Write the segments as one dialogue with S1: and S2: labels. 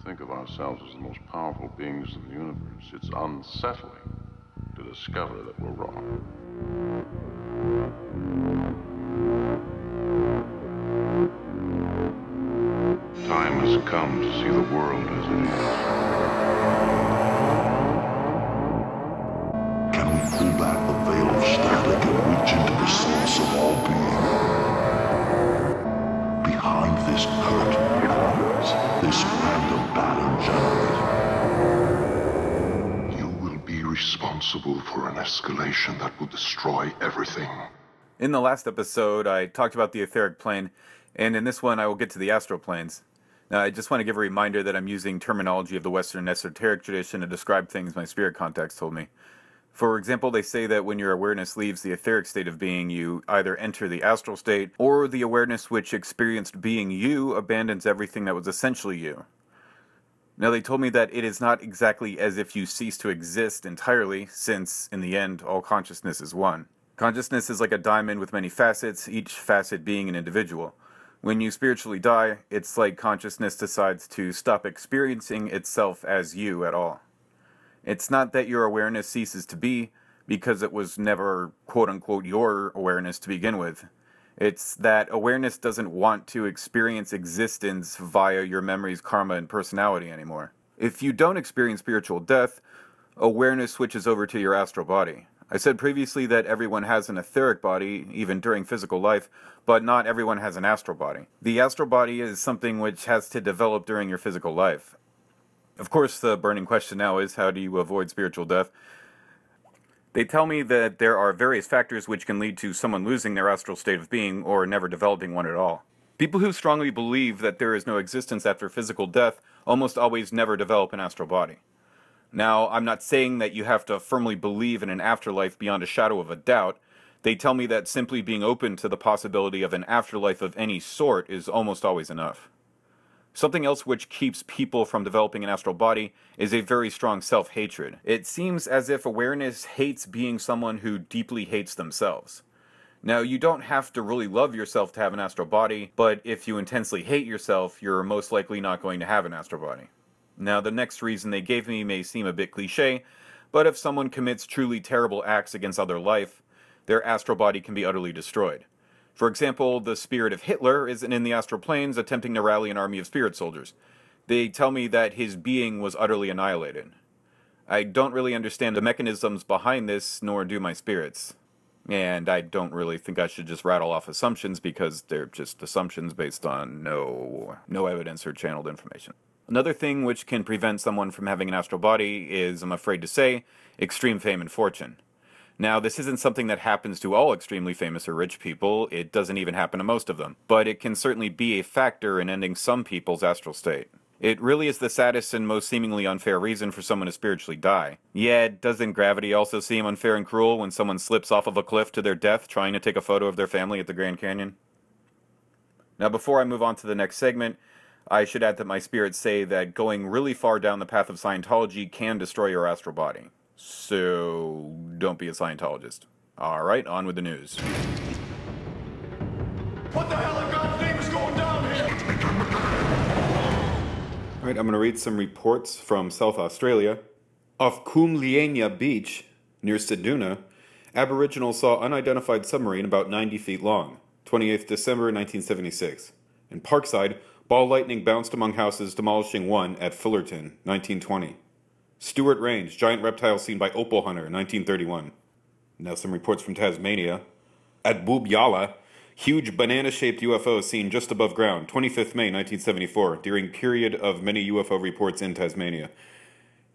S1: think of ourselves as the most powerful beings in the universe, it's unsettling to discover that we're wrong. Time has come to see the world as it is.
S2: Can we pull back the veil of static and reach into the source of all being? Behind this curtain lies this random pattern generator. You will be responsible for an escalation that will destroy everything.
S3: In the last episode, I talked about the etheric plane, and in this one I will get to the astral planes. Now, I just want to give a reminder that I'm using terminology of the Western esoteric tradition to describe things my spirit contacts told me. For example, they say that when your awareness leaves the etheric state of being, you either enter the astral state, or the awareness which experienced being you abandons everything that was essentially you. Now, they told me that it is not exactly as if you cease to exist entirely, since, in the end, all consciousness is one. Consciousness is like a diamond with many facets, each facet being an individual. When you spiritually die, it's like consciousness decides to stop experiencing itself as you at all. It's not that your awareness ceases to be, because it was never, quote-unquote, your awareness to begin with. It's that awareness doesn't want to experience existence via your memories, karma, and personality anymore. If you don't experience spiritual death, awareness switches over to your astral body. I said previously that everyone has an etheric body, even during physical life, but not everyone has an astral body. The astral body is something which has to develop during your physical life. Of course, the burning question now is, how do you avoid spiritual death? They tell me that there are various factors which can lead to someone losing their astral state of being or never developing one at all. People who strongly believe that there is no existence after physical death almost always never develop an astral body. Now, I'm not saying that you have to firmly believe in an afterlife beyond a shadow of a doubt. They tell me that simply being open to the possibility of an afterlife of any sort is almost always enough. Something else which keeps people from developing an astral body is a very strong self-hatred. It seems as if awareness hates being someone who deeply hates themselves. Now, you don't have to really love yourself to have an astral body, but if you intensely hate yourself, you're most likely not going to have an astral body. Now, the next reason they gave me may seem a bit cliché, but if someone commits truly terrible acts against other life, their astral body can be utterly destroyed. For example, the spirit of Hitler isn't in the astral planes attempting to rally an army of spirit soldiers. They tell me that his being was utterly annihilated. I don't really understand the mechanisms behind this, nor do my spirits. And I don't really think I should just rattle off assumptions, because they're just assumptions based on no evidence or channeled information. Another thing which can prevent someone from having an astral body is, I'm afraid to say, extreme fame and fortune. Now, this isn't something that happens to all extremely famous or rich people. It doesn't even happen to most of them. But it can certainly be a factor in ending some people's astral state. It really is the saddest and most seemingly unfair reason for someone to spiritually die. Yet, doesn't gravity also seem unfair and cruel when someone slips off of a cliff to their death trying to take a photo of their family at the Grand Canyon? Now, before I move on to the next segment, I should add that my spirits say that going really far down the path of Scientology can destroy your astral body. So, don't be a Scientologist. Alright, on with the news.
S4: What the hell in God's name is going down here?
S3: Alright, I'm going to read some reports from South Australia. Off Coomleania Beach, near Seduna, Aboriginals saw unidentified submarine about 90 feet long, 28th December 1976. In Parkside, ball lightning bounced among houses, demolishing one at Fullerton, 1920. Stewart Range, giant reptile seen by opal hunter, 1931. Now some reports from Tasmania. At Boobyalla, huge banana-shaped UFO seen just above ground, 25th May 1974, during period of many UFO reports in Tasmania.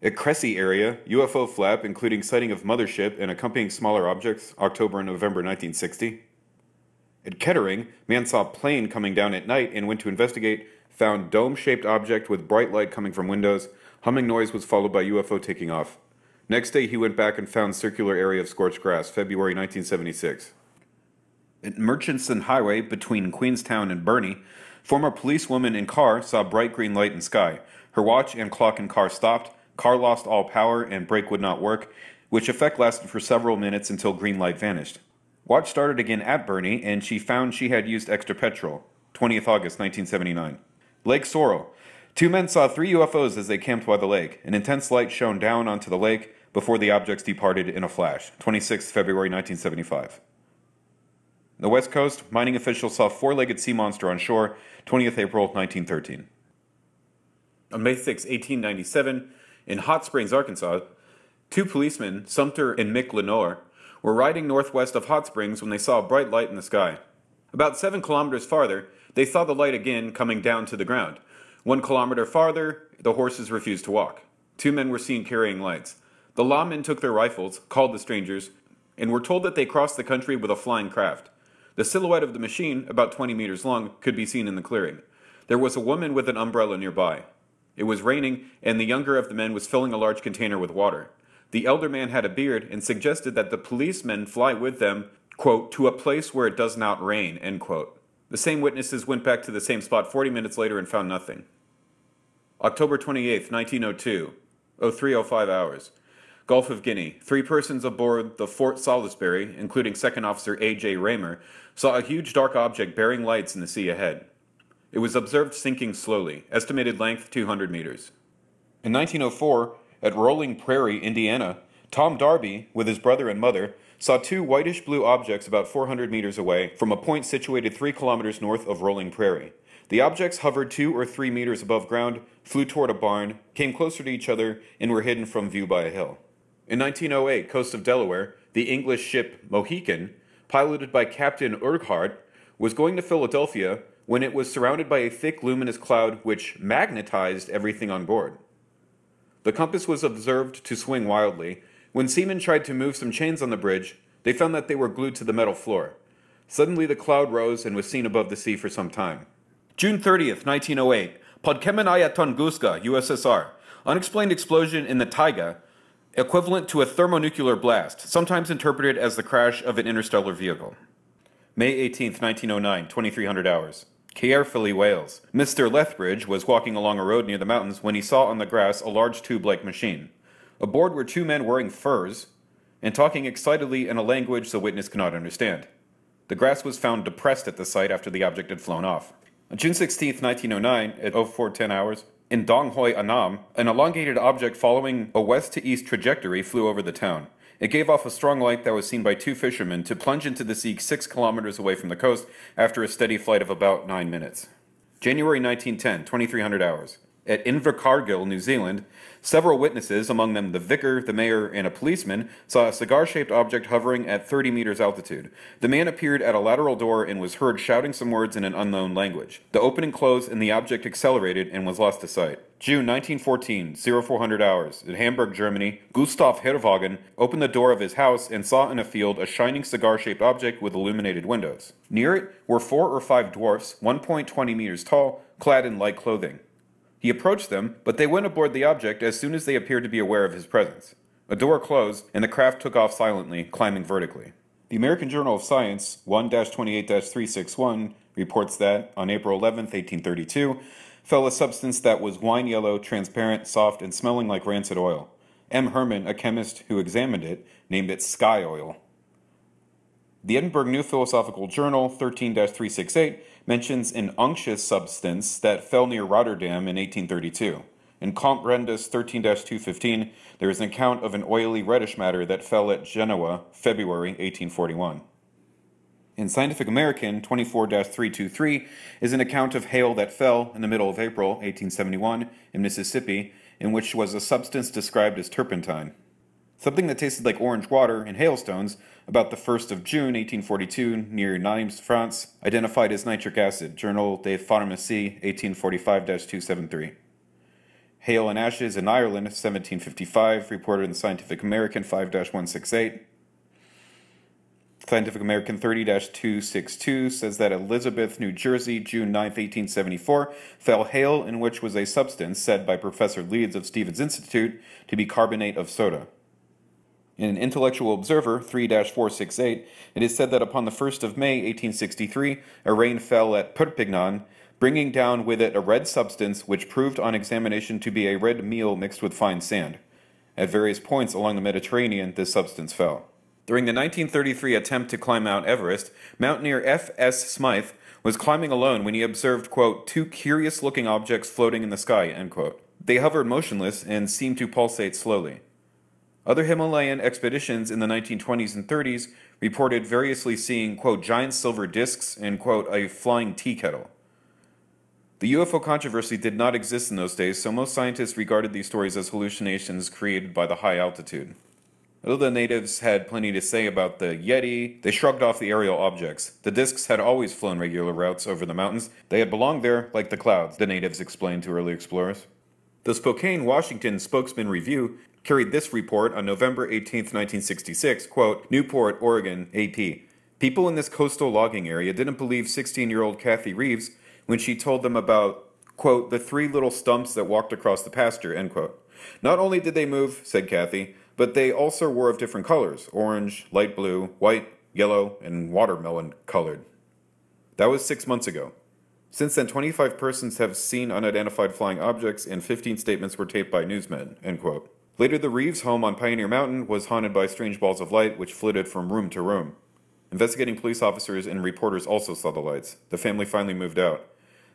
S3: At Cressy area, UFO flap, including sighting of mothership and accompanying smaller objects, October and November 1960. At Kettering, man saw plane coming down at night and went to investigate, found dome-shaped object with bright light coming from windows. Humming noise was followed by UFO taking off. Next day he went back and found circular area of scorched grass, February 1976. At Murchison Highway between Queenstown and Burnie, former policewoman in car saw bright green light in sky. Her watch and clock in car stopped, car lost all power and brake would not work, which effect lasted for several minutes until green light vanished. Watch started again at Burnie and she found she had used extra petrol, 20th August 1979. Lake Sorrel. Two men saw 3 UFOs as they camped by the lake. An intense light shone down onto the lake before the objects departed in a flash. 26th February 1975. On the West Coast, mining officials saw 4-legged sea monster on shore. 20th April 1913. On May 6, 1897, in Hot Springs, Arkansas, 2 policemen, Sumter and Mick Lenore, were riding northwest of Hot Springs when they saw a bright light in the sky. About 7 kilometers farther, they saw the light again coming down to the ground. 1 kilometer farther, the horses refused to walk. 2 men were seen carrying lights. The lawmen took their rifles, called the strangers, and were told that they crossed the country with a flying craft. The silhouette of the machine, about 20 meters long, could be seen in the clearing. There was a woman with an umbrella nearby. It was raining, and the younger of the men was filling a large container with water. The elder man had a beard and suggested that the policemen fly with them, quote, to a place where it does not rain, end quote. The same witnesses went back to the same spot 40 minutes later and found nothing. October 28, 1902, 03:05 hours. Gulf of Guinea. 3 persons aboard the Fort Salisbury, including Second Officer A.J. Raymer, saw a huge dark object bearing lights in the sea ahead. It was observed sinking slowly, estimated length 200 meters. In 1904, at Rolling Prairie, Indiana, Tom Darby, with his brother and mother, saw 2 whitish-blue objects about 400 meters away from a point situated 3 kilometers north of Rolling Prairie. The objects hovered 2 or 3 meters above ground, flew toward a barn, came closer to each other, and were hidden from view by a hill. In 1908, coast of Delaware, the English ship Mohican, piloted by Captain Urquhart, was going to Philadelphia when it was surrounded by a thick luminous cloud which magnetized everything on board. The compass was observed to swing wildly. When seamen tried to move some chains on the bridge, they found that they were glued to the metal floor. Suddenly the cloud rose and was seen above the sea for some time. June 30th, 1908, Podkemenaya Tunguska, USSR. Unexplained explosion in the taiga, equivalent to a thermonuclear blast, sometimes interpreted as the crash of an interstellar vehicle. May 18th, 1909, 2300 hours. Caerphilly, Wales. Mr. Lethbridge was walking along a road near the mountains when he saw on the grass a large tube-like machine. Aboard were 2 men wearing furs and talking excitedly in a language the witness could not understand. The grass was found depressed at the site after the object had flown off. On June 16th, 1909, at 04:10 hours, in Donghoi, Annam, an elongated object following a west-to-east trajectory flew over the town. It gave off a strong light that was seen by 2 fishermen to plunge into the sea 6 kilometers away from the coast after a steady flight of about 9 minutes. January 1910, 2300 hours. At Invercargill, New Zealand, several witnesses, among them the vicar, the mayor, and a policeman, saw a cigar-shaped object hovering at 30 meters altitude. The man appeared at a lateral door and was heard shouting some words in an unknown language. The opening closed and the object accelerated and was lost to sight. June 1914, 0400 hours. In Hamburg, Germany, Gustav Herwagen opened the door of his house and saw in a field a shining cigar-shaped object with illuminated windows. Near it were 4 or 5 dwarfs, 1.20 meters tall, clad in light clothing. He approached them, but they went aboard the object as soon as they appeared to be aware of his presence. A door closed, and the craft took off silently, climbing vertically. The American Journal of Science, 1-28-361, reports that, on April 11, 1832, fell a substance that was wine-yellow, transparent, soft, and smelling like rancid oil. M. Herman, a chemist who examined it, named it sky oil. The Edinburgh New Philosophical Journal, 13-368, mentions an unctuous substance that fell near Rotterdam in 1832. In Comte Rendus 13-215, there is an account of an oily reddish matter that fell at Genoa, February 1841. In Scientific American 24-323 is an account of hail that fell in the middle of April 1871 in Mississippi, in which was a substance described as turpentine. Something that tasted like orange water and hailstones about the 1st of June 1842 near Nimes, France, identified as nitric acid, Journal des Pharmacies 1845-273. Hail and ashes in Ireland 1755, reported in Scientific American 5-168. Scientific American 30-262 says that Elizabeth, New Jersey, June 9, 1874, fell hail in which was a substance said by Professor Leeds of Stevens Institute to be carbonate of soda. In an Intellectual Observer 3-468, it is said that upon the 1st of May, 1863, a rain fell at Perpignan, bringing down with it a red substance which proved on examination to be a red meal mixed with fine sand. At various points along the Mediterranean, this substance fell. During the 1933 attempt to climb Mount Everest, mountaineer F.S. Smythe was climbing alone when he observed, quote, two curious-looking objects floating in the sky, end quote. They hovered motionless and seemed to pulsate slowly. Other Himalayan expeditions in the 1920s and 30s reported variously seeing, quote, giant silver discs and, quote, a flying tea kettle. The UFO controversy did not exist in those days, so most scientists regarded these stories as hallucinations created by the high altitude. Although the natives had plenty to say about the Yeti, they shrugged off the aerial objects. The discs had always flown regular routes over the mountains. They had belonged there like the clouds, the natives explained to early explorers. The Spokane, Washington Spokesman Review carried this report on November 18, 1966, quote, Newport, Oregon, AP. People in this coastal logging area didn't believe 16-year-old Kathy Reeves when she told them about, quote, the three little stumps that walked across the pasture, end quote. Not only did they move, said Kathy, but they also were of different colors, orange, light blue, white, yellow, and watermelon colored. That was 6 months ago. Since then, 25 persons have seen unidentified flying objects and 15 statements were taped by newsmen, end quote. Later, the Reeves home on Pioneer Mountain was haunted by strange balls of light which flitted from room to room. Investigating police officers and reporters also saw the lights. The family finally moved out.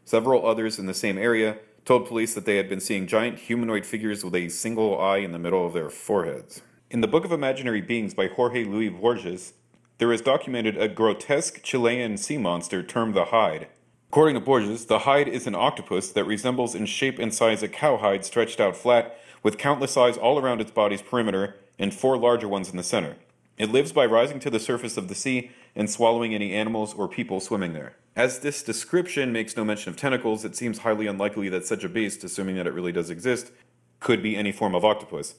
S3: Several others in the same area told police that they had been seeing giant humanoid figures with a single eye in the middle of their foreheads. In the Book of Imaginary Beings by Jorge Luis Borges, there is documented a grotesque Chilean sea monster termed the Hide. According to Borges, the Hide is an octopus that resembles in shape and size a cowhide stretched out flat, with countless eyes all around its body's perimeter and 4 larger ones in the center. It lives by rising to the surface of the sea and swallowing any animals or people swimming there. As this description makes no mention of tentacles, it seems highly unlikely that such a beast, assuming that it really does exist, could be any form of octopus.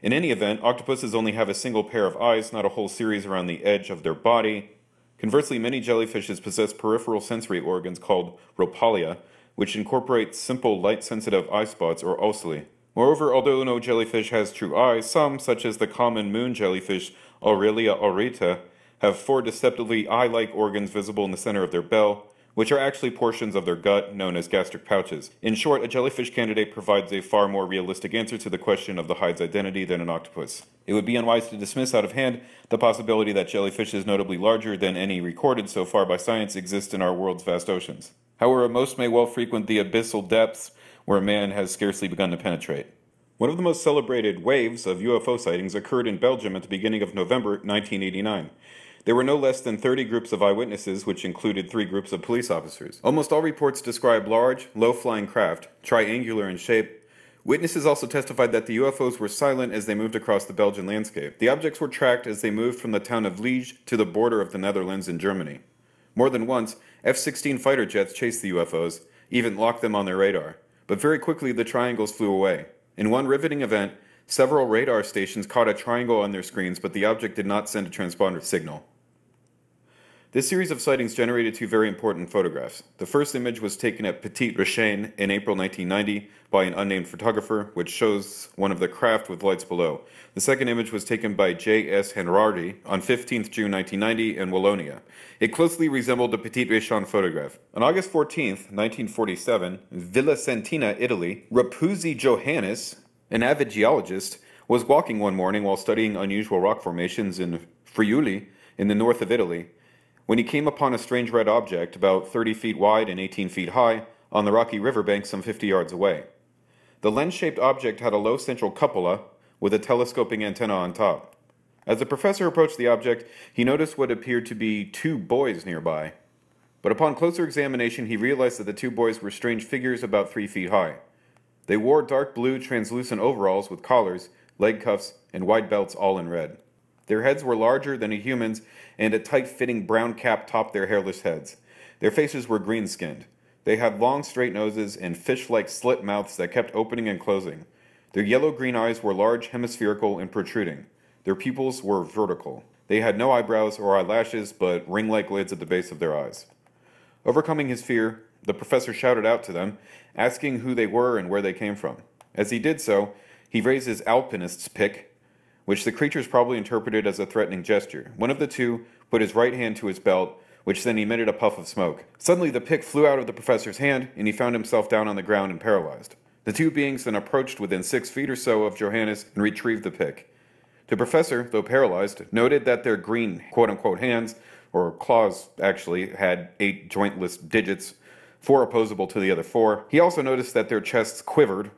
S3: In any event, octopuses only have a single pair of eyes, not a whole series around the edge of their body. Conversely, many jellyfishes possess peripheral sensory organs called rhopalia, which incorporate simple light-sensitive eye spots or oculi. Moreover, although no jellyfish has true eyes, some, such as the common moon jellyfish Aurelia aurita, have 4 deceptively eye-like organs visible in the center of their bell, which are actually portions of their gut known as gastric pouches. In short, a jellyfish candidate provides a far more realistic answer to the question of the hide's identity than an octopus. It would be unwise to dismiss out of hand the possibility that jellyfishes notably larger than any recorded so far by science exist in our world's vast oceans. However, most may well frequent the abyssal depths where man has scarcely begun to penetrate. One of the most celebrated waves of UFO sightings occurred in Belgium at the beginning of November 1989. There were no less than 30 groups of eyewitnesses, which included 3 groups of police officers. Almost all reports describe large, low-flying craft, triangular in shape. Witnesses also testified that the UFOs were silent as they moved across the Belgian landscape. The objects were tracked as they moved from the town of Liege to the border of the Netherlands and Germany. More than once, F-16 fighter jets chased the UFOs, even locked them on their radar. But very quickly, the triangles flew away. In one riveting event, several radar stations caught a triangle on their screens, but the object did not send a transponder signal. This series of sightings generated 2 very important photographs. The first image was taken at Petit Rechain in April 1990 by an unnamed photographer, which shows one of the craft with lights below. The second image was taken by J.S. Henrardi on 15th June 1990 in Wallonia. It closely resembled the Petit Rechain photograph. On August 14th, 1947, Villa Santina, Italy, Rapuzzi Johannes, an avid geologist, was walking one morning while studying unusual rock formations in Friuli in the north of Italy, when he came upon a strange red object about 30 feet wide and 18 feet high on the rocky riverbank some 50 yards away. The lens-shaped object had a low central cupola with a telescoping antenna on top. As the professor approached the object, he noticed what appeared to be 2 boys nearby. But upon closer examination, he realized that the 2 boys were strange figures about 3 feet high. They wore dark blue translucent overalls with collars, leg cuffs, and wide belts all in red. Their heads were larger than a human's, and a tight-fitting brown cap topped their hairless heads. Their faces were green-skinned. They had long, straight noses and fish-like slit mouths that kept opening and closing. Their yellow-green eyes were large, hemispherical, and protruding. Their pupils were vertical. They had no eyebrows or eyelashes, but ring-like lids at the base of their eyes. Overcoming his fear, the professor shouted out to them, asking who they were and where they came from. As he did so, he raised his alpinist's pick, which the creatures probably interpreted as a threatening gesture. One of the 2 put his right hand to his belt, which then emitted a puff of smoke. Suddenly the pick flew out of the professor's hand, and he found himself down on the ground and paralyzed. The 2 beings then approached within 6 feet or so of Johannes and retrieved the pick. The professor, though paralyzed, noted that their green quote-unquote hands or claws actually, had 8 jointless digits, 4 opposable to the other 4. He also noticed that their chests quivered,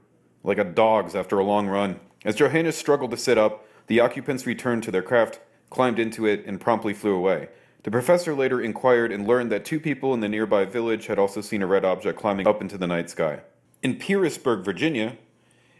S3: like a dog's after a long run. As Johannes struggled to sit up, the occupants returned to their craft, climbed into it, and promptly flew away. The professor later inquired and learned that 2 people in the nearby village had also seen a red object climbing up into the night sky. In Petersburg, Virginia,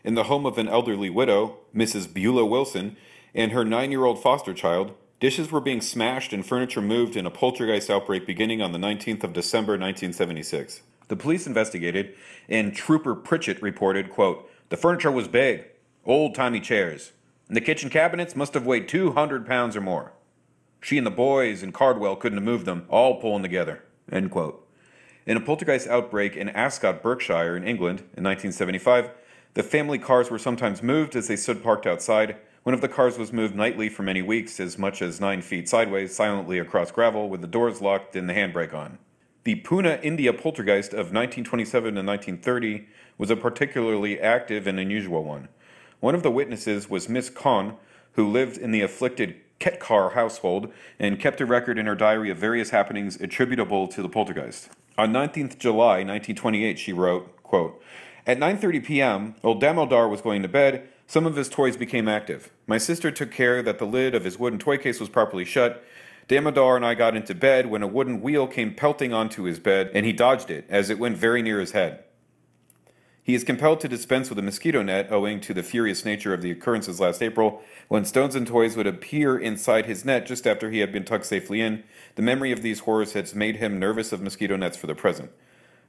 S3: in the home of an elderly widow, Mrs. Beulah Wilson, and her 9-year-old foster child, dishes were being smashed and furniture moved in a poltergeist outbreak beginning on the 19th of December, 1976. The police investigated, and Trooper Pritchett reported, quote, "The furniture was big, old-timey chairs, and the kitchen cabinets must have weighed 200 pounds or more. She and the boys and Cardwell couldn't have moved them, all pulling together," end quote. In a poltergeist outbreak in Ascot, Berkshire, in England, in 1975, the family cars were sometimes moved as they stood parked outside. One of the cars was moved nightly for many weeks, as much as 9 feet sideways, silently across gravel, with the doors locked and the handbrake on. The Pune, India poltergeist of 1927 and 1930 was a particularly active and unusual one. One of the witnesses was Miss Khan, who lived in the afflicted Ketkar household and kept a record in her diary of various happenings attributable to the poltergeist. On 19th July 1928, she wrote, quote, "At 9:30 p.m., old Damodar was going to bed. Some of his toys became active. My sister took care that the lid of his wooden toy case was properly shut. Damodar and I got into bed when a wooden wheel came pelting onto his bed, and he dodged it as it went very near his head. He is compelled to dispense with a mosquito net owing to the furious nature of the occurrences last April, when stones and toys would appear inside his net just after he had been tucked safely in. The memory of these horrors has made him nervous of mosquito nets for the present.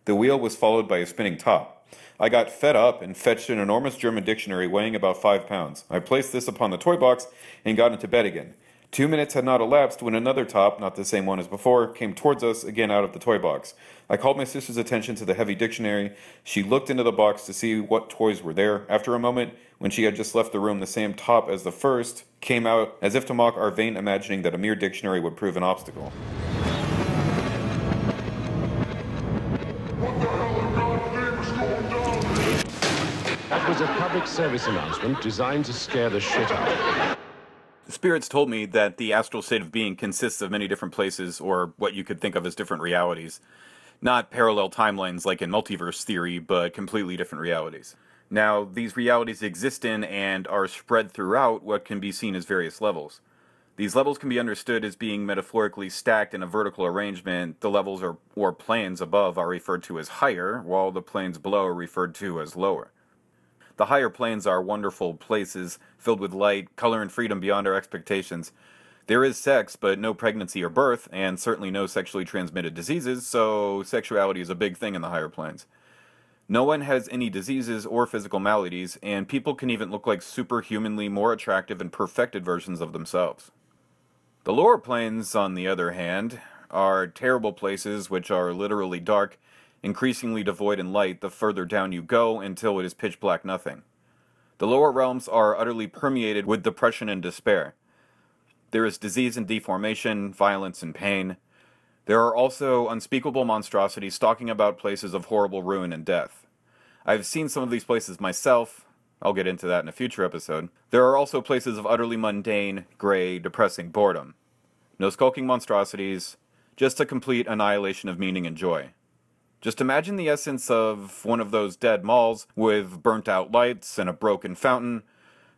S3: The wheel was followed by a spinning top. I got fed up and fetched an enormous German dictionary weighing about 5 pounds. I placed this upon the toy box and got into bed again. 2 minutes had not elapsed when another top, not the same one as before, came towards us again out of the toy box. I called my sister's attention to the heavy dictionary. She looked into the box to see what toys were there. After a moment, when she had just left the room, the same top as the first came out, as if to mock our vain imagining that a mere dictionary would prove an obstacle."
S5: That was a public service announcement designed to scare the shit out of you.
S3: The spirits told me that the astral state of being consists of many different places, or what you could think of as different realities. Not parallel timelines like in multiverse theory, but completely different realities. Now, these realities exist in and are spread throughout what can be seen as various levels. These levels can be understood as being metaphorically stacked in a vertical arrangement. The levels or planes above are referred to as higher, while the planes below are referred to as lower. The higher planes are wonderful places, filled with light, color, and freedom beyond our expectations. There is sex, but no pregnancy or birth, and certainly no sexually transmitted diseases, so sexuality is a big thing in the higher planes. No one has any diseases or physical maladies, and people can even look like superhumanly more attractive and perfected versions of themselves. The lower planes, on the other hand, are terrible places which are literally dark, increasingly devoid in light the further down you go until it is pitch black nothing. The lower realms are utterly permeated with depression and despair. There is disease and deformation, violence and pain. There are also unspeakable monstrosities stalking about places of horrible ruin and death. I've seen some of these places myself. I'll get into that in a future episode. There are also places of utterly mundane, gray, depressing boredom. No skulking monstrosities, just a complete annihilation of meaning and joy. Just imagine the essence of one of those dead malls with burnt-out lights and a broken fountain,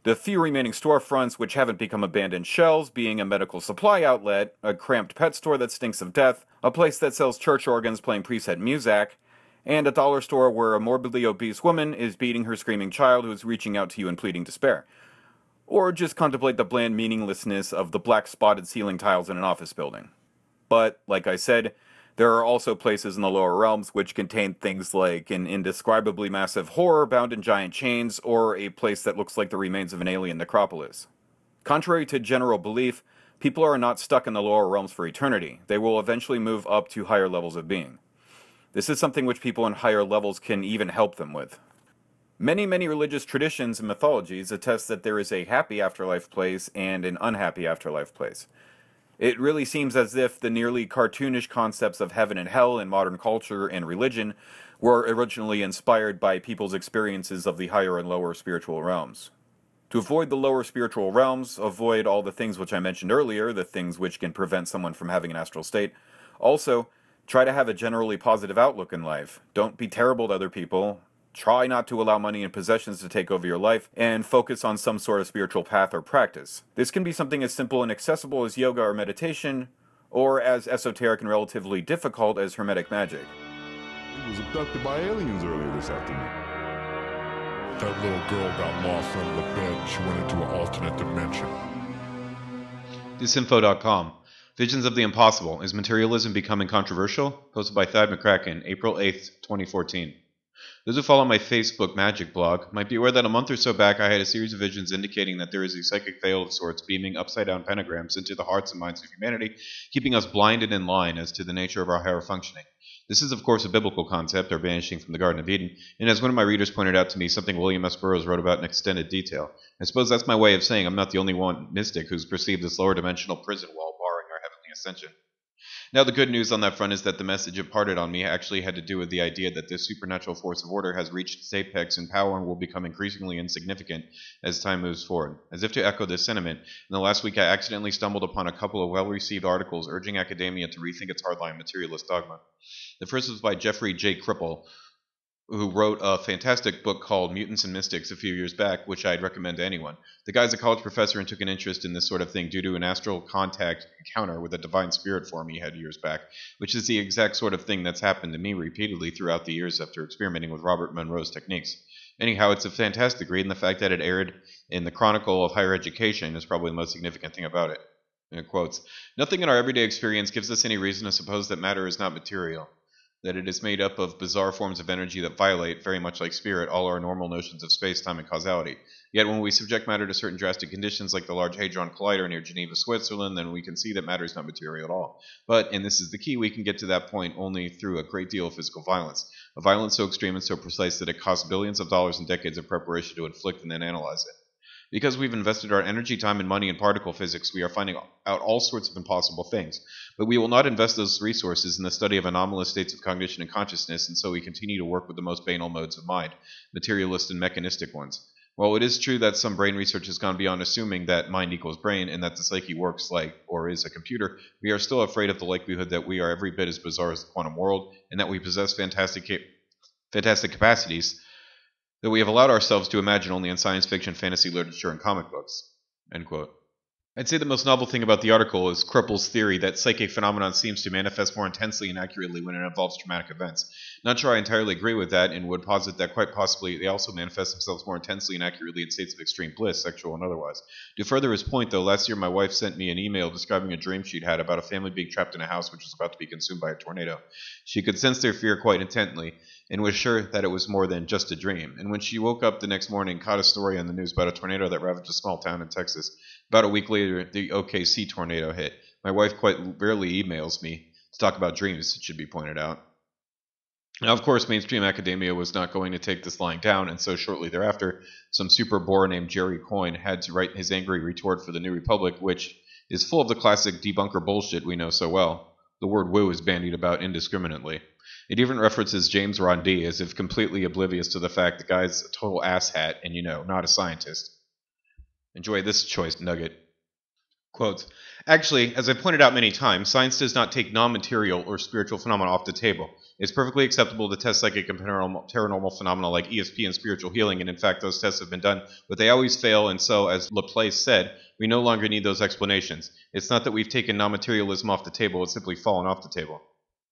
S3: the few remaining storefronts which haven't become abandoned shells being a medical supply outlet, a cramped pet store that stinks of death, a place that sells church organs playing preset music, and a dollar store where a morbidly obese woman is beating her screaming child who is reaching out to you in pleading despair. Or just contemplate the bland meaninglessness of the black spotted ceiling tiles in an office building. But, like I said, there are also places in the lower realms which contain things like an indescribably massive horror bound in giant chains, or a place that looks like the remains of an alien necropolis. Contrary to general belief, people are not stuck in the lower realms for eternity. They will eventually move up to higher levels of being. This is something which people in higher levels can even help them with. Many religious traditions and mythologies attest that there is a happy afterlife place and an unhappy afterlife place. It really seems as if the nearly cartoonish concepts of heaven and hell in modern culture and religion were originally inspired by people's experiences of the higher and lower spiritual realms. To avoid the lower spiritual realms, avoid all the things which I mentioned earlier, the things which can prevent someone from having an astral state. Also, try to have a generally positive outlook in life. Don't be terrible to other people. Try not to allow money and possessions to take over your life, and focus on some sort of spiritual path or practice. This can be something as simple and accessible as yoga or meditation, or as esoteric and relatively difficult as hermetic magic.
S4: He was abducted by aliens earlier this afternoon. That little girl got lost under the bed and she went into an alternate dimension.
S6: Thisinfo.com. Visions of the Impossible. Is Materialism Becoming Controversial? Posted by Thad McCracken, April 8th, 2014. Those who follow my Facebook magic blog might be aware that a month or so back I had a series of visions indicating that there is a psychic veil of sorts beaming upside-down pentagrams into the hearts and minds of humanity, keeping us blinded in line as to the nature of our higher functioning. This is, of course, a biblical concept, our vanishing from the Garden of Eden, and as one of my readers pointed out to me, something William S. Burroughs wrote about in extended detail. I suppose that's my way of saying I'm not the only one mystic who's perceived this lower dimensional prison wall barring our heavenly ascension. Now, the good news on that front is that the message imparted on me actually had to do with the idea that this supernatural force of order has reached its apex in power and will become increasingly insignificant as time moves forward. As if to echo this sentiment, in the last week I accidentally stumbled upon a couple of well-received articles urging academia to rethink its hardline materialist dogma. The first was by Jeffrey J. Kripple, who wrote a fantastic book called Mutants and Mystics a few years back, which I'd recommend to anyone. The guy's a college professor and took an interest in this sort of thing due to an astral contact encounter with a divine spirit form he had years back, which is the exact sort of thing that's happened to me repeatedly throughout the years after experimenting with Robert Monroe's techniques. Anyhow, it's a fantastic read, and the fact that it aired in the Chronicle of Higher Education is probably the most significant thing about it. In quotes, "Nothing in our everyday experience gives us any reason to suppose that matter is not material, that it is made up of bizarre forms of energy that violate, very much like spirit, all our normal notions of space, time, and causality. Yet when we subject matter to certain drastic conditions like the Large Hadron Collider near Geneva, Switzerland, then we can see that matter is not material at all. But, and this is the key, we can get to that point only through a great deal of physical violence. A violence so extreme and so precise that it costs billions of dollars and decades of preparation to inflict and then analyze it. Because we've invested our energy, time, and money in particle physics, we are finding out all sorts of impossible things. But we will not invest those resources in the study of anomalous states of cognition and consciousness, and so we continue to work with the most banal modes of mind, materialist and mechanistic ones. While it is true that some brain research has gone beyond assuming that mind equals brain and that the psyche works like or is a computer, we are still afraid of the likelihood that we are every bit as bizarre as the quantum world, and that we possess fantastic capacities that we have allowed ourselves to imagine only in science fiction, fantasy literature, and comic books." End quote. I'd say the most novel thing about the article is Kripple's theory that psychic phenomenon seems to manifest more intensely and accurately when it involves traumatic events. Not sure I entirely agree with that, and would posit that quite possibly they also manifest themselves more intensely and accurately in states of extreme bliss, sexual and otherwise. To further his point, though, last year my wife sent me an email describing a dream she'd had about a family being trapped in a house which was about to be consumed by a tornado. She could sense their fear quite intently, and was sure that it was more than just a dream. And when she woke up the next morning, caught a story on the news about a tornado that ravaged a small town in Texas. About a week later, the OKC tornado hit. My wife quite rarely emails me to talk about dreams, it should be pointed out. Now, of course, mainstream academia was not going to take this lying down, and so shortly thereafter, some super bore named Jerry Coyne had to write his angry retort for the New Republic, which is full of the classic debunker bullshit we know so well. The word woo is bandied about indiscriminately. It even references James Randi as if completely oblivious to the fact the guy's a total asshat and, not a scientist. Enjoy this choice nugget. Quote, "Actually, as I pointed out many times, science does not take non-material or spiritual phenomena off the table. It's perfectly acceptable to test psychic and paranormal phenomena like ESP and spiritual healing, and in fact those tests have been done, but they always fail, and so, as Laplace said, we no longer need those explanations. It's not that we've taken non-materialism off the table, it's simply fallen off the table."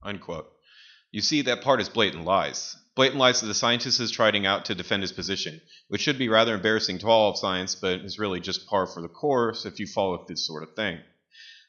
S6: Unquote. You see, that part is blatant lies. Blatant lies that the scientist is trying out to defend his position, which should be rather embarrassing to all of science, but is really just par for the course if you follow this sort of thing.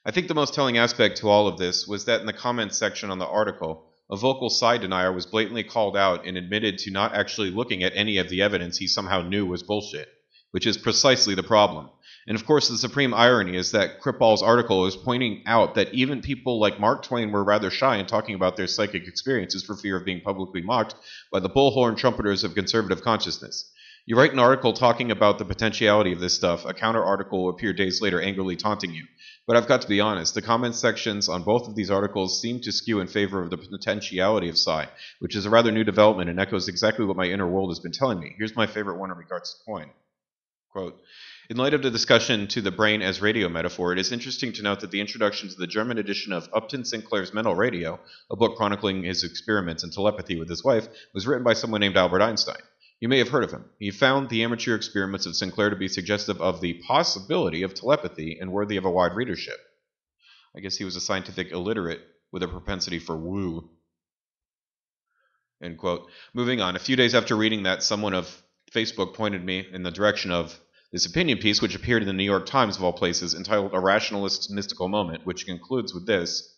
S6: I think the most telling aspect to all of this was that in the comments section on the article, a vocal side denier was blatantly called out and admitted to not actually looking at any of the evidence he somehow knew was bullshit, which is precisely the problem. And of course, the supreme irony is that Krippal's article is pointing out that even people like Mark Twain were rather shy in talking about their psychic experiences for fear of being publicly mocked by the bullhorn trumpeters of conservative consciousness. You write an article talking about the potentiality of this stuff, a counter article will appear days later angrily taunting you. But I've got to be honest, the comment sections on both of these articles seem to skew in favor of the potentiality of psi, which is a rather new development and echoes exactly what my inner world has been telling me. Here's my favorite one in regards to the point. Quote, in light of the discussion to the brain as radio metaphor, it is interesting to note that the introduction to the German edition of Upton Sinclair's Mental Radio, a book chronicling his experiments in telepathy with his wife, was written by someone named Albert Einstein. You may have heard of him. He found the amateur experiments of Sinclair to be suggestive of the possibility of telepathy and worthy of a wide readership. I guess he was a scientific illiterate with a propensity for woo. End quote. Moving on. A few days after reading that, someone of Facebook pointed me in the direction of this opinion piece, which appeared in the New York Times of all places, entitled A Rationalist's Mystical Moment, which concludes with this.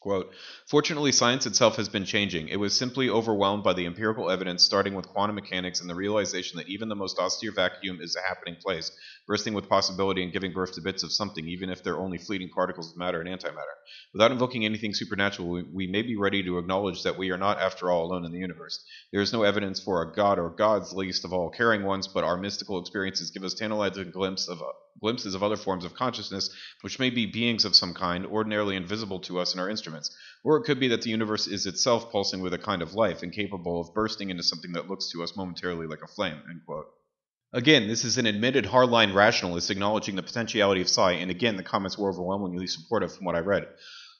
S6: Quote, fortunately, science itself has been changing. It was simply overwhelmed by the empirical evidence, starting with quantum mechanics and the realization that even the most austere vacuum is a happening place, bursting with possibility and giving birth to bits of something, even if they're only fleeting particles of matter and antimatter. Without invoking anything supernatural, we may be ready to acknowledge that we are not, after all, alone in the universe. There is no evidence for a god or gods, least of all caring ones, but our mystical experiences give us tantalizing glimpses of other forms of consciousness, which may be beings of some kind, ordinarily invisible to us in our instruments. Or it could be that the universe is itself pulsing with a kind of life, incapable of bursting into something that looks to us momentarily like a flame. End quote. Again, this is an admitted hardline rationalist acknowledging the potentiality of psi, and again, the comments were overwhelmingly supportive from what I read.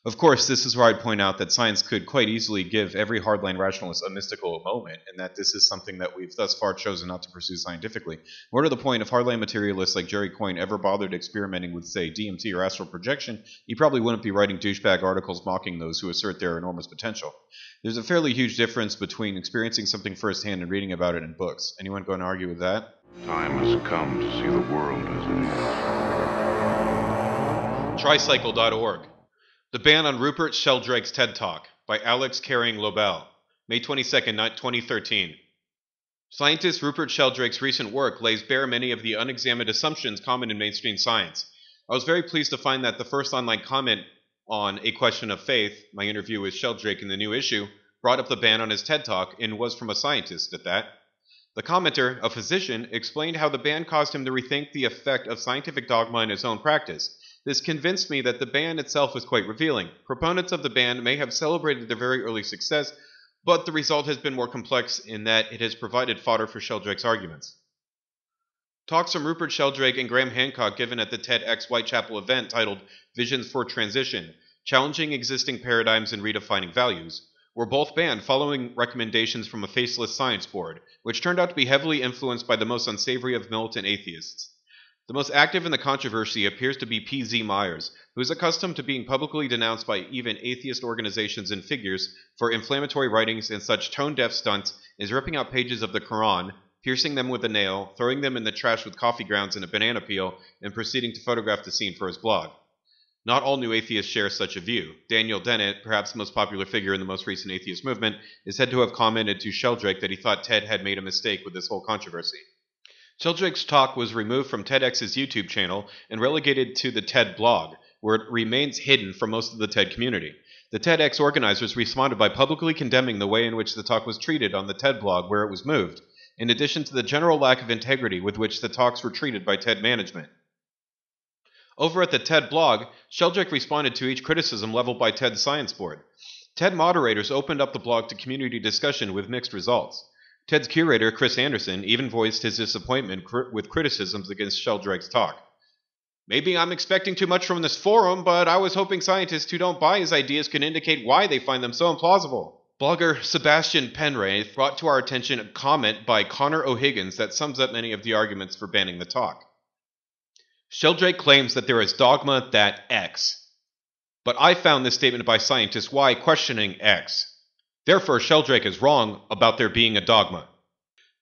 S6: Of course, this is where I'd point out that science could quite easily give every hardline rationalist a mystical moment, and that this is something that we've thus far chosen not to pursue scientifically. More to the point, if hardline materialists like Jerry Coyne ever bothered experimenting with, say, DMT or astral projection, he probably wouldn't be writing douchebag articles mocking those who assert their enormous potential. There's a fairly huge difference between experiencing something firsthand and reading about it in books. Anyone going to argue with that?
S1: Time has come to see the world as it is.
S6: Tricycle.org. The Ban on Rupert Sheldrake's TED Talk by Alex Carring-Lobel, May 22, 2013. Scientist Rupert Sheldrake's recent work lays bare many of the unexamined assumptions common in mainstream science. I was very pleased to find that the first online comment on A Question of Faith, my interview with Sheldrake in the new issue, brought up the ban on his TED Talk and was from a scientist at that. The commenter, a physician, explained how the ban caused him to rethink the effect of scientific dogma in his own practice. This convinced me that the ban itself was quite revealing. Proponents of the ban may have celebrated their very early success, but the result has been more complex in that it has provided fodder for Sheldrake's arguments. Talks from Rupert Sheldrake and Graham Hancock given at the TEDx Whitechapel event titled Visions for Transition, Challenging Existing Paradigms and Redefining Values, were both banned following recommendations from a faceless science board, which turned out to be heavily influenced by the most unsavory of militant atheists. The most active in the controversy appears to be P.Z. Myers, who is accustomed to being publicly denounced by even atheist organizations and figures for inflammatory writings and such tone-deaf stunts as ripping out pages of the Quran, piercing them with a nail, throwing them in the trash with coffee grounds and a banana peel, and proceeding to photograph the scene for his blog. Not all new atheists share such a view. Daniel Dennett, perhaps the most popular figure in the most recent atheist movement, is said to have commented to Sheldrake that he thought TED had made a mistake with this whole controversy. Sheldrake's talk was removed from TEDx's YouTube channel and relegated to the TED blog, where it remains hidden from most of the TED community. The TEDx organizers responded by publicly condemning the way in which the talk was treated on the TED blog where it was moved, in addition to the general lack of integrity with which the talks were treated by TED management. Over at the TED blog, Sheldrake responded to each criticism leveled by TED's science board. TED moderators opened up the blog to community discussion with mixed results. TED's curator, Chris Anderson, even voiced his disappointment with criticisms against Sheldrake's talk. Maybe I'm expecting too much from this forum, but I was hoping scientists who don't buy his ideas could indicate why they find them so implausible. Blogger Sebastian Penray brought to our attention a comment by Connor O'Higgins that sums up many of the arguments for banning the talk. Sheldrake claims that there is dogma that X. But I found this statement by scientist Y questioning X. Therefore, Sheldrake is wrong about there being a dogma.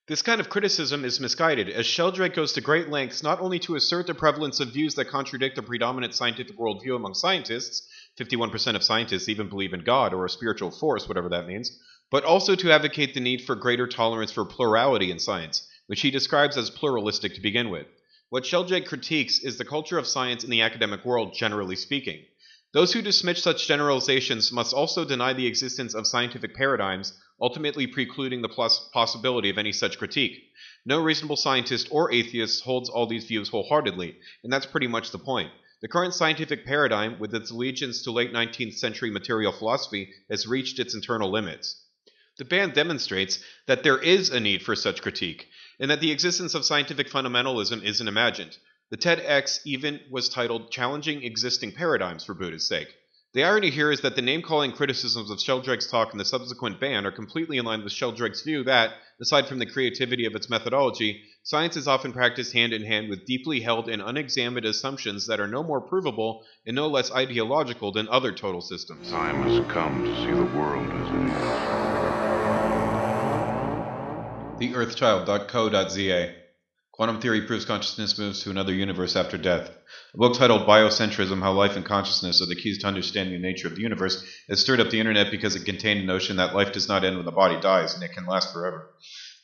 S6: This kind of criticism is misguided, as Sheldrake goes to great lengths not only to assert the prevalence of views that contradict the predominant scientific worldview among scientists, 51% of scientists even believe in God or a spiritual force, whatever that means, but also to advocate the need for greater tolerance for plurality in science, which he describes as pluralistic to begin with. What Sheldrake critiques is the culture of science in the academic world, generally speaking. Those who dismiss such generalizations must also deny the existence of scientific paradigms, ultimately precluding the possibility of any such critique. No reasonable scientist or atheist holds all these views wholeheartedly, and that's pretty much the point. The current scientific paradigm, with its allegiance to late 19th century material philosophy, has reached its internal limits. The ban demonstrates that there is a need for such critique. and that the existence of scientific fundamentalism isn't imagined. The TEDx even was titled Challenging Existing Paradigms for Buddha's sake. The irony here is that the name-calling criticisms of Sheldrake's talk and the subsequent ban are completely in line with Sheldrake's view that, aside from the creativity of its methodology, science is often practiced hand-in-hand with deeply held and unexamined assumptions that are no more provable and no less ideological than other total systems.
S1: Time has come to see the world as it is.
S6: TheEarthChild.co.za. Quantum Theory Proves Consciousness Moves to Another Universe After Death. A book titled Biocentrism, How Life and Consciousness Are the Keys to Understanding the Nature of the Universe has stirred up the internet because it contained a notion that life does not end when the body dies and it can last forever.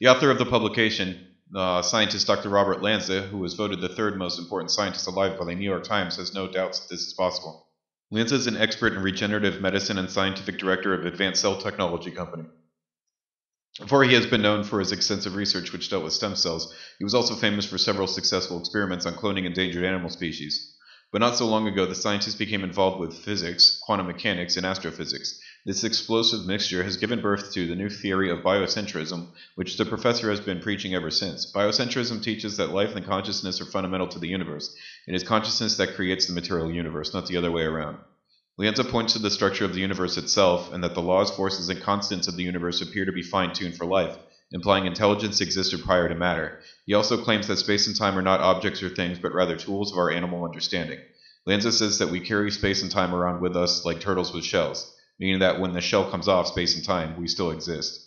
S6: The author of the publication, scientist Dr. Robert Lanza, who was voted the third most important scientist alive by the New York Times, has no doubts that this is possible. Lanza is an expert in regenerative medicine and scientific director of Advanced Cell Technology Company. Before he has been known for his extensive research which dealt with stem cells, he was also famous for several successful experiments on cloning endangered animal species. But not so long ago, the scientist became involved with physics, quantum mechanics, and astrophysics. This explosive mixture has given birth to the new theory of biocentrism, which the professor has been preaching ever since. Biocentrism teaches that life and consciousness are fundamental to the universe. It is consciousness that creates the material universe, not the other way around. Lanza points to the structure of the universe itself, and that the laws, forces, and constants of the universe appear to be fine-tuned for life, implying intelligence existed prior to matter. He also claims that space and time are not objects or things, but rather tools of our animal understanding. Lanza says that we carry space and time around with us like turtles with shells, meaning that when the shell comes off space and time, we still exist.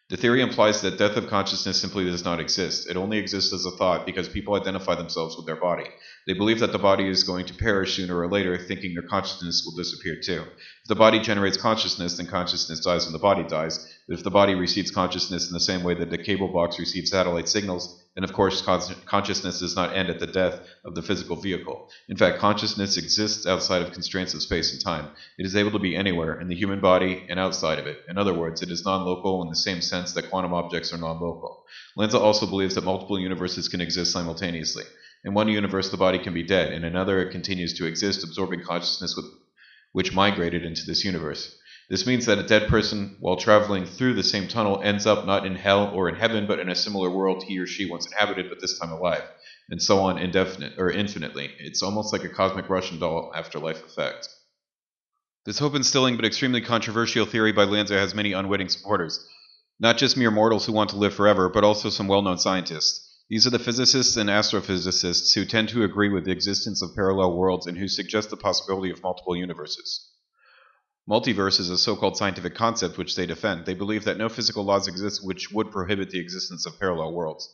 S6: The theory implies that death of consciousness simply does not exist. It only exists as a thought because people identify themselves with their body. They believe that the body is going to perish sooner or later, thinking their consciousness will disappear too. If the body generates consciousness, then consciousness dies when the body dies. But if the body receives consciousness in the same way that the cable box receives satellite signals, then of course consciousness does not end at the death of the physical vehicle. In fact, consciousness exists outside of constraints of space and time. It is able to be anywhere, in the human body and outside of it. In other words, it is non-local in the same sense that quantum objects are non-local. Lanza also believes that multiple universes can exist simultaneously. In one universe, the body can be dead. In another, it continues to exist, absorbing consciousness which migrated into this universe. This means that a dead person, while traveling through the same tunnel, ends up not in hell or in heaven, but in a similar world he or she once inhabited, but this time alive, and so on infinitely. It's almost like a cosmic Russian doll afterlife effect. This hope-instilling but extremely controversial theory by Lanza has many unwitting supporters. Not just mere mortals who want to live forever, but also some well-known scientists. These are the physicists and astrophysicists who tend to agree with the existence of parallel worlds and who suggest the possibility of multiple universes. Multiverse is a so-called scientific concept which they defend. They believe that no physical laws exist which would prohibit the existence of parallel worlds.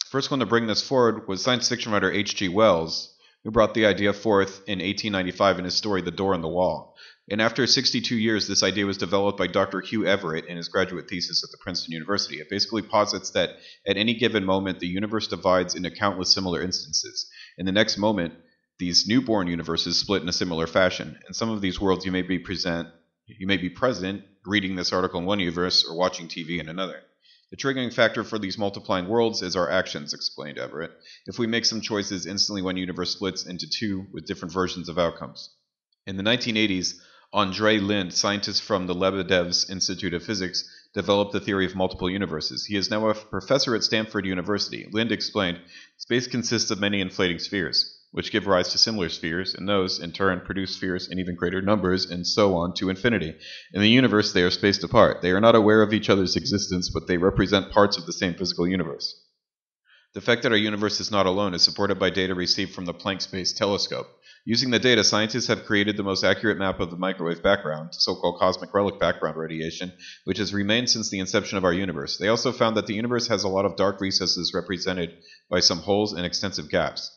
S6: The first one to bring this forward was science fiction writer H.G. Wells, who brought the idea forth in 1895 in his story The Door in the Wall. And after 62 years, this idea was developed by Dr. Hugh Everett in his graduate thesis at the Princeton University. It basically posits that at any given moment, the universe divides into countless similar instances. In the next moment, these newborn universes split in a similar fashion. In some of these worlds, you may be present reading this article in one universe or watching TV in another. The triggering factor for these multiplying worlds is our actions, explained Everett. If we make some choices, instantly one universe splits into two with different versions of outcomes. In the 1980s, Andrei Lind, scientist from the Lebedev's Institute of Physics, developed the theory of multiple universes. He is now a professor at Stanford University. Lind explained, space consists of many inflating spheres, which give rise to similar spheres, and those, in turn, produce spheres in even greater numbers, and so on to infinity. In the universe, they are spaced apart. They are not aware of each other's existence, but they represent parts of the same physical universe. The fact that our universe is not alone is supported by data received from the Planck Space Telescope. Using the data, scientists have created the most accurate map of the microwave background, so-called cosmic relic background radiation, which has remained since the inception of our universe. They also found that the universe has a lot of dark recesses represented by some holes and extensive gaps.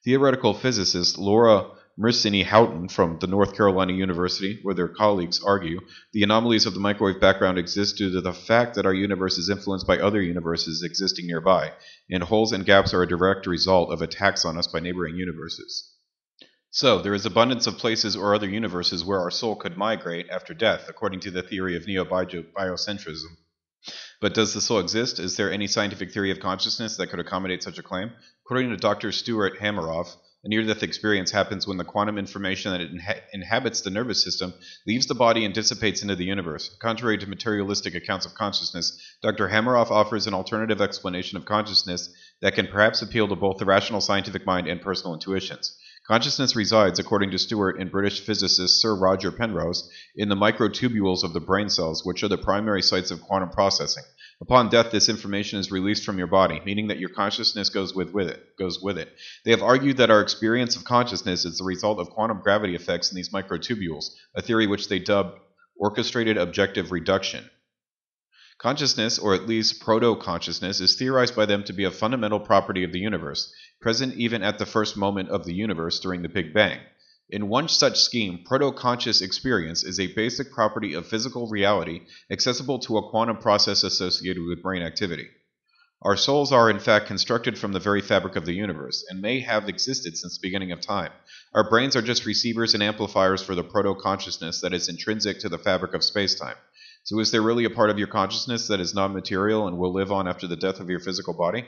S6: Theoretical physicist Laura Mersini-Houghton from the North Carolina University, where their colleagues argue, the anomalies of the microwave background exist due to the fact that our universe is influenced by other universes existing nearby, and holes and gaps are a direct result of attacks on us by neighboring universes. So, there is abundance of places or other universes where our soul could migrate after death, according to the theory of neo-biocentrism. But does the soul exist? Is there any scientific theory of consciousness that could accommodate such a claim? According to Dr. Stuart Hameroff, A near-death experience happens when the quantum information that inhabits the nervous system leaves the body and dissipates into the universe. Contrary to materialistic accounts of consciousness, Dr. Hameroff offers an alternative explanation of consciousness that can perhaps appeal to both the rational scientific mind and personal intuitions. Consciousness resides, according to Stewart and British physicist Sir Roger Penrose, in the microtubules of the brain cells, which are the primary sites of quantum processing. Upon death, this information is released from your body, meaning that your consciousness goes with it. They have argued that our experience of consciousness is the result of quantum gravity effects in these microtubules, a theory which they dubbed orchestrated objective reduction. Consciousness, or at least proto-consciousness, is theorized by them to be a fundamental property of the universe, present even at the first moment of the universe during the Big Bang. In one such scheme, proto-conscious experience is a basic property of physical reality accessible to a quantum process associated with brain activity. Our souls are, in fact, constructed from the very fabric of the universe, and may have existed since the beginning of time. Our brains are just receivers and amplifiers for the proto-consciousness that is intrinsic to the fabric of space-time. So is there really a part of your consciousness that is non-material and will live on after the death of your physical body?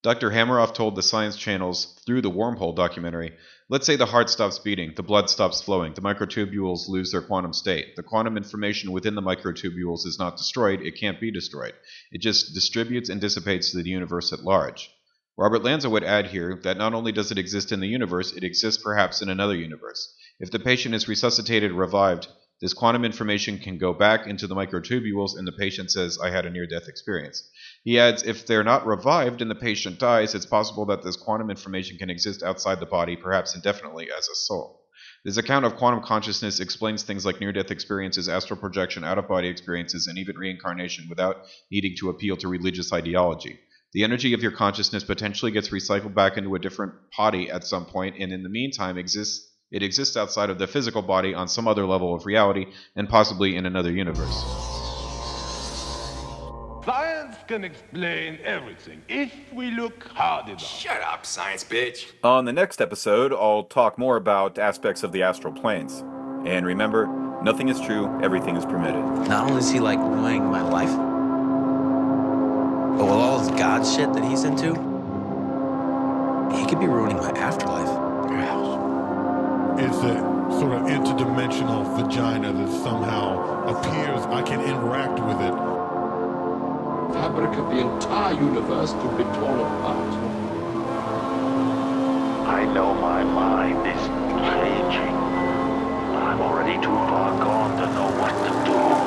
S6: Dr. Hameroff told the Science Channel's Through the Wormhole documentary, let's say the heart stops beating, the blood stops flowing, the microtubules lose their quantum state. The quantum information within the microtubules is not destroyed, it can't be destroyed. It just distributes and dissipates to the universe at large. Robert Lanza would add here that not only does it exist in the universe, it exists perhaps in another universe. If the patient is resuscitated or revived, this quantum information can go back into the microtubules and the patient says, I had a near-death experience. He adds, if they're not revived and the patient dies, it's possible that this quantum information can exist outside the body, perhaps indefinitely, as a soul. This account of quantum consciousness explains things like near-death experiences, astral projection, out-of-body experiences, and even reincarnation without needing to appeal to religious ideology. The energy of your consciousness potentially gets recycled back into a different body at some point, and in the meantime it exists outside of the physical body on some other level of reality, and possibly in another universe.
S7: Science can explain everything if we look hard enough.
S8: Shut up, science bitch.
S3: On the next episode, I'll talk more about aspects of the astral planes. And remember, nothing is true, everything is permitted.
S8: Not only is he like ruining my life, but with all this God shit that he's into, he could be ruining my afterlife.
S4: It's a sort of interdimensional vagina that somehow appears. I can interact with it.
S2: Fabric of the entire universe could be torn apart.
S9: I know my mind is changing, but I'm already too far gone to know what to do.